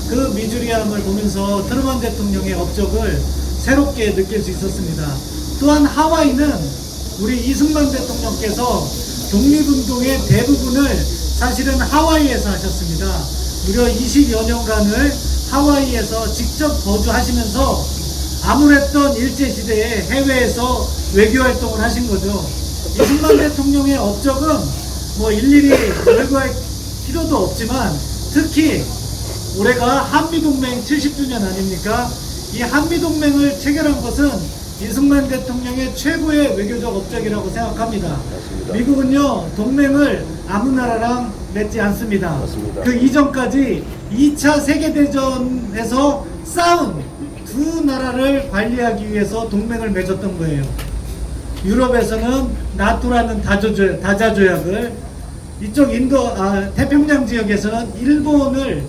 그 미주리함을 보면서 트루먼 대통령의 업적을 새롭게 느낄 수 있었습니다. 또한 하와이는 우리 이승만 대통령께서 독립운동의 대부분을 사실은 하와이에서 하셨습니다. 무려 20여 년간을 하와이에서 직접 거주하시면서 암울했던 일제시대에 해외에서 외교활동을 하신 거죠. 이승만 대통령의 업적은 뭐 일일이 열거할 필요도 없지만, 특히 올해가 한미동맹 70주년 아닙니까? 이 한미동맹을 체결한 것은 이승만 대통령의 최고의 외교적 업적이라고 생각합니다. 미국은요, 동맹을 아무 나라랑 맺지 않습니다. 맞습니다. 그 이전까지 2차 세계대전에서 싸운 두 나라를 관리하기 위해서 동맹을 맺었던 거예요. 유럽에서는 나토라는 다자조약을, 이쪽 태평양 지역에서는 일본을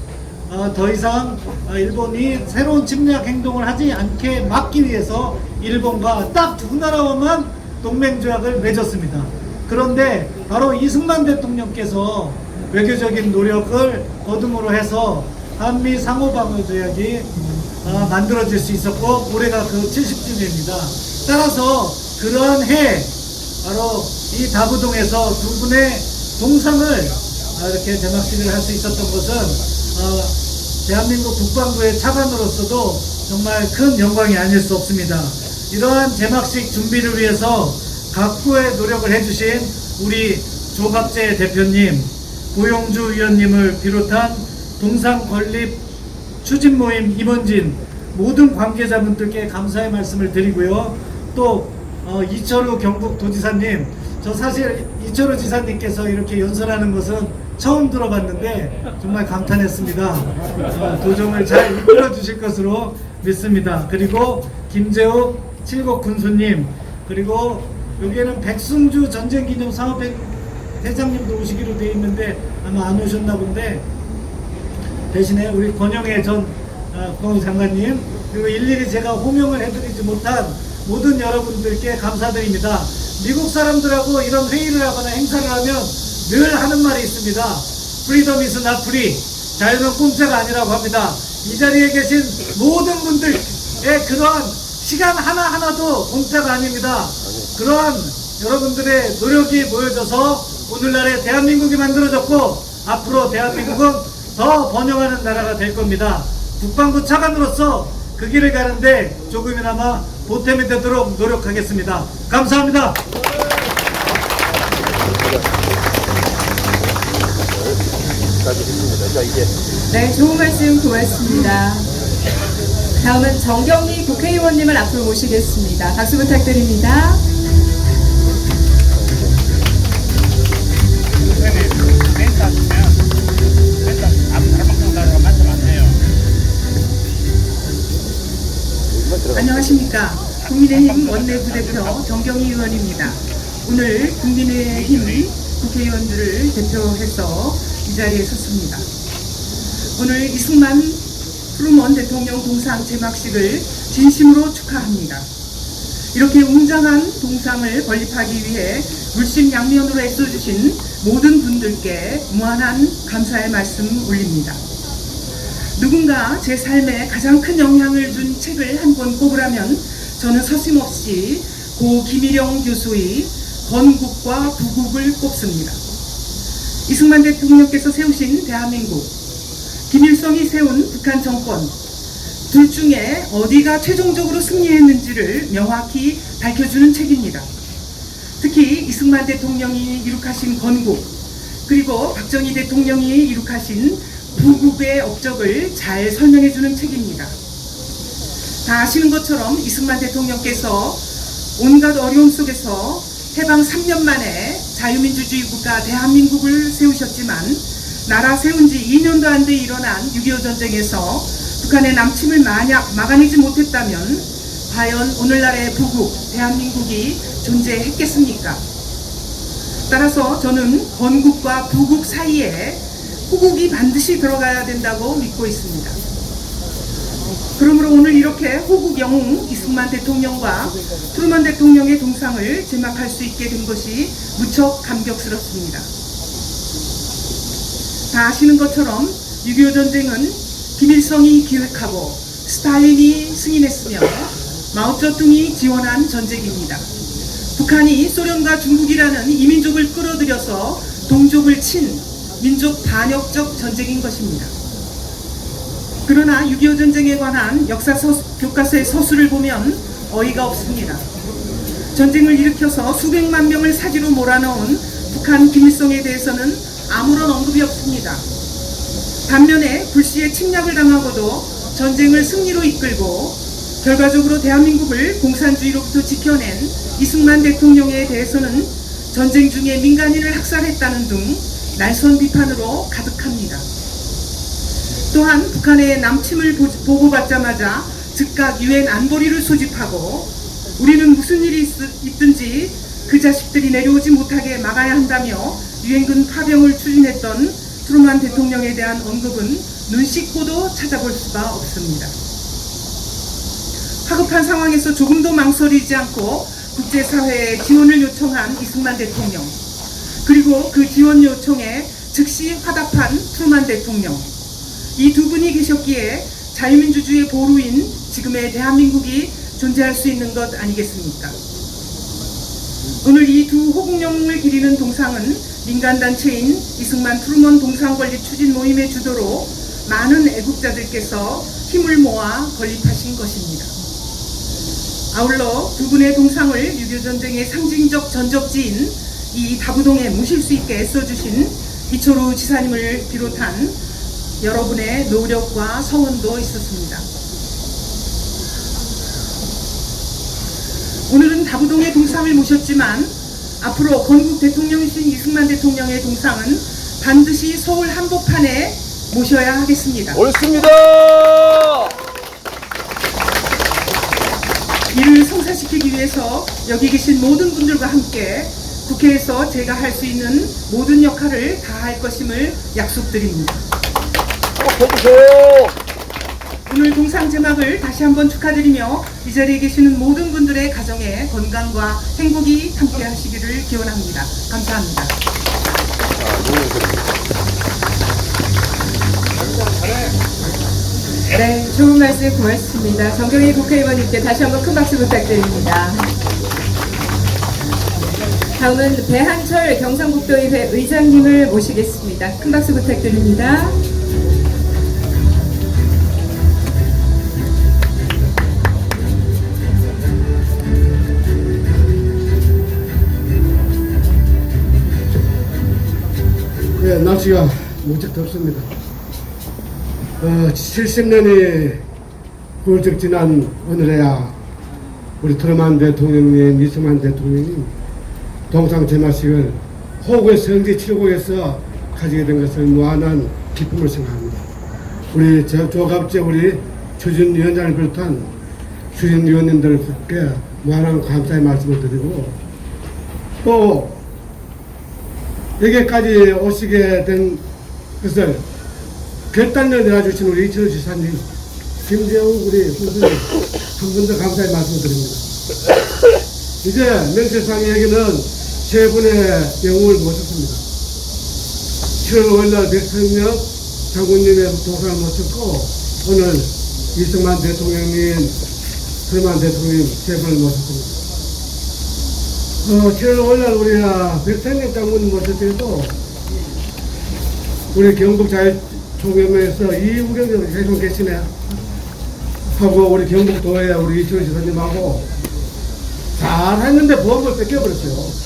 더 이상 일본이 새로운 침략 행동을 하지 않게 막기 위해서 일본과 딱 두 나라와만 동맹조약을 맺었습니다. 그런데 바로 이승만 대통령께서 외교적인 노력을 거듭으로 해서 한미 상호방어조약이 만들어질 수 있었고, 올해가 그 70주년입니다. 따라서 그러한 해, 바로 이 다부동에서 두 분의 동상을 이렇게 개막식을 할 수 있었던 것은 대한민국 국방부의 차관으로서도 정말 큰 영광이 아닐 수 없습니다. 이러한 개막식 준비를 위해서 각고의 노력을 해주신 우리 조갑재 대표님, 고용주 위원님을 비롯한 동상 건립 추진 모임 임원진 모든 관계자분들께 감사의 말씀을 드리고요. 또 이철우 경북도지사님, 저 사실 이철우 지사님께서 이렇게 연설하는 것은 처음 들어봤는데 정말 감탄했습니다. 도정을 잘 이끌어 주실 것으로 믿습니다. 그리고 김재욱 칠곡 군수님, 그리고 여기에는 백승주 전쟁기념 사업회 회장님도 오시기로 되어 있는데 아마 안 오셨나 본데, 대신에 우리 권영애 전 국방장관님, 그리고 일일이 제가 호명을 해드리지 못한 모든 여러분들께 감사드립니다. 미국 사람들하고 이런 회의를 하거나 행사를 하면 늘 하는 말이 있습니다. Freedom is not free. 자유는 공짜가 아니라고 합니다. 이 자리에 계신 모든 분들의 그러한 시간 하나하나도 공짜가 아닙니다. 그러한 여러분들의 노력이 모여져서 오늘날의 대한민국이 만들어졌고, 앞으로 대한민국은 더 번영하는 나라가 될 겁니다. 국방부 차관으로서 그 길을 가는데 조금이나마 보탬이 되도록 노력하겠습니다. 감사합니다. 자, 이제 네, 좋은 말씀 고맙습니다. 다음은 정경희 국회의원님을 앞으로 모시겠습니다. 박수 부탁드립니다. 안녕하십니까. 국민의힘 원내부대표 정경희 의원입니다. 오늘 국민의힘 국회의원들을 대표해서 이 자리에 섰습니다. 오늘 이승만 트루먼 대통령 동상 제막식을 진심으로 축하합니다. 이렇게 웅장한 동상을 건립하기 위해 물심양면으로 애써주신 모든 분들께 무한한 감사의 말씀 올립니다. 누군가 제 삶에 가장 큰 영향을 준 책을 한 권 꼽으라면 저는 서슴없이 고 김일영 교수의 건국과 부국을 꼽습니다. 이승만 대통령께서 세우신 대한민국, 김일성이 세운 북한 정권, 둘 중에 어디가 최종적으로 승리했는지를 명확히 밝혀주는 책입니다. 특히 이승만 대통령이 이룩하신 건국, 그리고 박정희 대통령이 이룩하신 부국의 업적을 잘 설명해주는 책입니다. 다 아시는 것처럼 이승만 대통령께서 온갖 어려움 속에서 해방 3년 만에 자유민주주의 국가 대한민국을 세우셨지만 나라 세운 지 2년도 안 돼 일어난 6.25 전쟁에서 북한의 남침을 만약 막아내지 못했다면 과연 오늘날의 부국 대한민국이 존재했겠습니까? 따라서 저는 건국과 부국 사이에 호국이 반드시 들어가야 된다고 믿고 있습니다. 그러므로 오늘 이렇게 호국 영웅 이승만 대통령과 트루먼 대통령의 동상을 제막할 수 있게 된 것이 무척 감격스럽습니다. 다 아시는 것처럼 6.25 전쟁은 김일성이 기획하고 스탈린이 승인했으며 마오쩌둥이 지원한 전쟁입니다. 북한이 소련과 중국이라는 이민족을 끌어들여서 동족을 친 민족 반역적 전쟁인 것입니다. 그러나 6.25 전쟁에 관한 역사 교과서의 서술을 보면 어이가 없습니다. 전쟁을 일으켜서 수백만 명을 사지로 몰아넣은 북한 김일성에 대해서는 아무런 언급이 없습니다. 반면에 불시에 침략을 당하고도 전쟁을 승리로 이끌고 결과적으로 대한민국을 공산주의로부터 지켜낸 이승만 대통령에 대해서는 전쟁 중에 민간인을 학살했다는 등 날선 비판으로 가득합니다. 또한 북한의 남침을 보고받자마자 즉각 유엔 안보리를 소집하고 우리는 무슨 일이 있든지 그 자식들이 내려오지 못하게 막아야 한다며 유엔군 파병을 추진했던 트루먼 대통령에 대한 언급은 눈 씻고도 찾아볼 수가 없습니다. 파급한 상황에서 조금도 망설이지 않고 국제사회에 지원을 요청한 이승만 대통령, 그리고 그 지원 요청에 즉시 화답한 트루먼 대통령, 이 두 분이 계셨기에 자유민주주의의 보루인 지금의 대한민국이 존재할 수 있는 것 아니겠습니까? 오늘 이 두 호국 영웅을 기리는 동상은 민간단체인 이승만 트루먼 동상건립 추진 모임의 주도로 많은 애국자들께서 힘을 모아 건립하신 것입니다. 아울러 두 분의 동상을 6.25 전쟁의 상징적 전적지인 이 다부동에 모실 수 있게 애써주신 이철우 지사님을 비롯한 여러분의 노력과 서원도 있었습니다. 오늘은 다부동의 동상을 모셨지만 앞으로 건국 대통령이신 이승만 대통령의 동상은 반드시 서울 한복판에 모셔야 하겠습니다. 옳습니다. 이를 성사시키기 위해서 여기 계신 모든 분들과 함께 국회에서 제가 할 수 있는 모든 역할을 다할 것임을 약속드립니다. 해주세요. 오늘 동상 제막을 다시 한번 축하드리며 이 자리에 계시는 모든 분들의 가정에 건강과 행복이 함께 하시기를 기원합니다. 감사합니다. 네, 좋은 말씀 고맙습니다. 정경희 국회의원님께 다시 한번 큰 박수 부탁드립니다. 다음은 배한철 경상북도의회 의장님을 모시겠습니다. 큰 박수 부탁드립니다. 네, 날씨가 무척 덥습니다. 70년이 훌쩍 지난 오늘에야 우리 트루먼 대통령님, 이승만 대통령님 동상 제막식을 호국의 성지 7국에서 가지게 된 것을 무한한 기쁨을 생각합니다. 우리 조갑제 우리 추진위원장을 비롯한 추진위원님들께 무한한 감사의 말씀을 드리고, 또 여기까지 오시게 된 것을 결단을 내어주신 우리 이철우 지사님, 김재웅 우리 후보님 한 번 더 감사의 말씀을 드립니다. 이제 명세상에 여기는 세 분의 영웅을 모셨습니다. 7월 5일날 백선엽 장군님의 동상을 모셨고, 오늘 이승만 대통령님, 트루먼 대통령님 세 분을 모셨습니다. 7월 5일날 우리가 백선엽 장군 모실 때도 우리 경북자유총연맹에서 이우경이 회장 계시네 하고 우리 경북도에 우리 이철우 지사님하고 잘했는데 보험을 뺏겨버렸어요.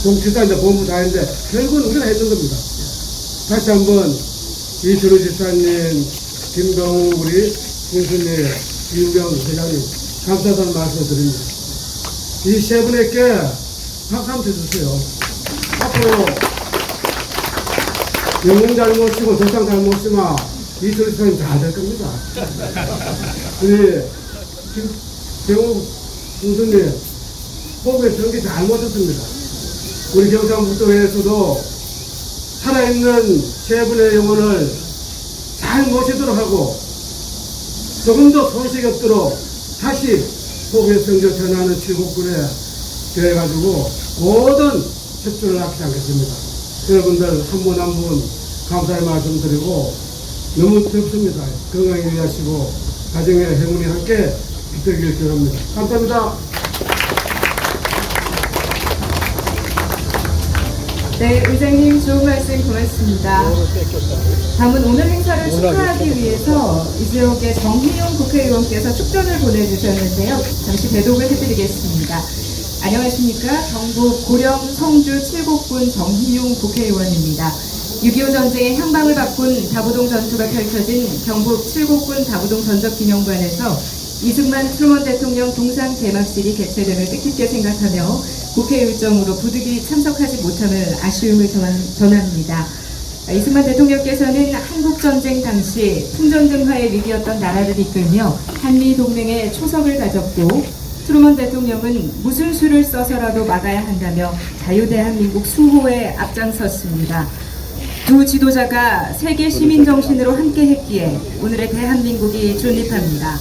동치사인데 보험을 다 했는데 결국은 우리가 했는 겁니다. 다시 한번 이철우 지사님, 김병우 우리 공순리 윤병 회장님 감사하다는 말씀을 드립니다. 이 세 분에게 박수 한번 쳐주세요. 앞으로 영웅 잘 모시고 조상 잘 모시면 이철우 지사님 잘 될 겁니다. 우리 김병우 공순리 호국의 전기 잘 모셨습니다. 우리 경상북도에서도 살아있는 세 분의 영혼을 잘 모시도록 하고 조금 더 손색이 없도록 다시 호국의 성적 전하는 칠곡군에 되어가지고 모든 협조를 아끼지 않겠습니다. 여러분들 한 분 한 분 감사의 말씀 드리고 너무 덥습니다. 건강히 유의하시고 가정의 행운이 함께 깃들길 기원합니다. 감사합니다. 네, 의장님 좋은 말씀 고맙습니다. 다음은 오늘 행사를 축하하기 위해서 이 지역의 정희용 국회의원께서 축전을 보내주셨는데요. 잠시 배독을 해드리겠습니다. 안녕하십니까. 경북 고령 성주 칠곡군 정희용 국회의원입니다. 6.25 전쟁의 향방을 바꾼 다부동 전투가 펼쳐진 경북 칠곡군 다부동 전적기념관에서 이승만 트루먼 대통령 동상 개막식이 개최됨을 뜻깊게 생각하며 국회 일정으로 부득이 참석하지 못함을 아쉬움을 전합니다. 이승만 대통령께서는 한국전쟁 당시 풍전등화의 위기였던 나라를 이끌며 한미동맹에 초석을 가졌고 트루먼 대통령은 무슨 수를 써서라도 막아야 한다며 자유대한민국 수호에 앞장섰습니다. 두 지도자가 세계 시민정신으로 함께했기에 오늘의 대한민국이 존립합니다.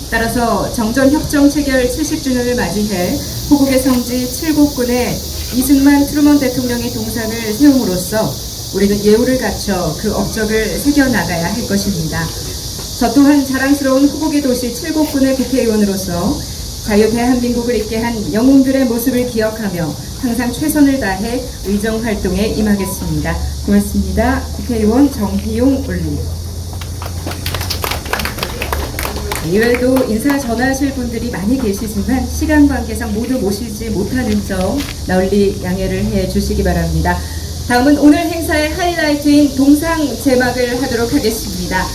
따라서 정전협정 체결 70주년을 맞이해 호국의 성지 칠곡군에 이승만 트루먼 대통령의 동상을 세움으로써 우리는 예우를 갖춰 그 업적을 새겨나가야 할 것입니다. 저 또한 자랑스러운 호국의 도시 칠곡군의 국회의원으로서 자유 대한민국을 잇게 한 영웅들의 모습을 기억하며 항상 최선을 다해 의정활동에 임하겠습니다. 고맙습니다. 국회의원 정희용 올림. 이외에도 인사 전하실 분들이 많이 계시지만 시간 관계상 모두 모시지 못하는 점 널리 양해를 해 주시기 바랍니다. 다음은 오늘 행사의 하이라이트인 동상 제막을 하도록 하겠습니다.